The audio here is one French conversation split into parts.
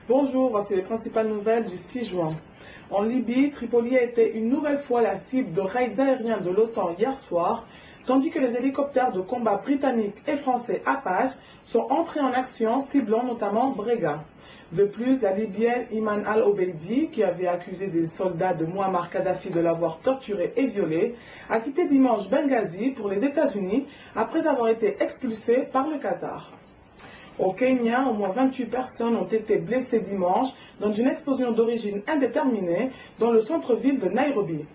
Bonjour, voici les principales nouvelles du 6 juin. En Libye, Tripoli a été une nouvelle fois la cible de raids aériens de l'OTAN hier soir, tandis que les hélicoptères de combat britanniques et français Apache sont entrés en action, ciblant notamment Brega. De plus, la Libyenne Iman al-Obeidi, qui avait accusé des soldats de Muammar Kadhafi de l'avoir torturé et violé, a quitté dimanche Benghazi pour les États-Unis après avoir été expulsée par le Qatar. Au Kenya, au moins 28 personnes ont été blessées dimanche dans une explosion d'origine indéterminée dans le centre-ville de Nairobi.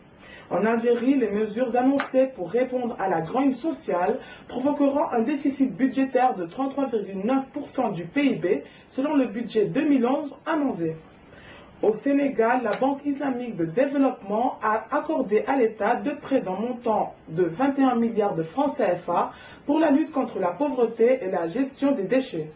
En Algérie, les mesures annoncées pour répondre à la grogne sociale provoqueront un déficit budgétaire de 33,9% du PIB selon le budget 2011 amendé. Au Sénégal, la Banque islamique de développement a accordé à l'État deux prêts d'un montant de 21 milliards de francs CFA pour la lutte contre la pauvreté et la gestion des déchets.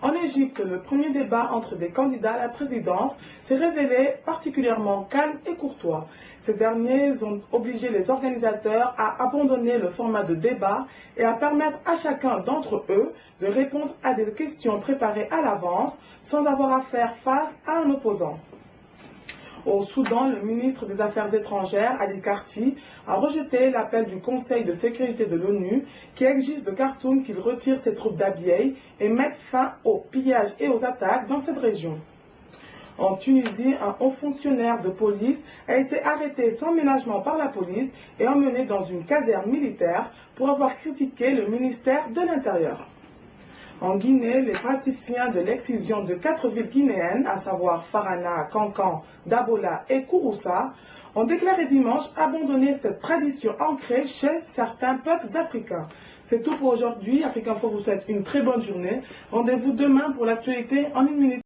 En Égypte, le premier débat entre des candidats à la présidence s'est révélé particulièrement calme et courtois. Ces derniers ont obligé les organisateurs à abandonner le format de débat et à permettre à chacun d'entre eux de répondre à des questions préparées à l'avance sans avoir à faire face à un opposant. Au Soudan, le ministre des Affaires étrangères, Ali Karti, a rejeté l'appel du Conseil de sécurité de l'ONU qui exige de Khartoum qu'il retire ses troupes d'Abyei et mette fin aux pillages et aux attaques dans cette région. En Tunisie, un haut fonctionnaire de police a été arrêté sans ménagement par la police et emmené dans une caserne militaire pour avoir critiqué le ministère de l'Intérieur. En Guinée, les praticiens de l'excision de 4 villes guinéennes, à savoir Farana, Kankan, Dabola et Kouroussa, ont déclaré dimanche abandonner cette tradition ancrée chez certains peuples africains. C'est tout pour aujourd'hui. Afrique Info vous souhaite une très bonne journée. Rendez-vous demain pour l'actualité en 1 minute.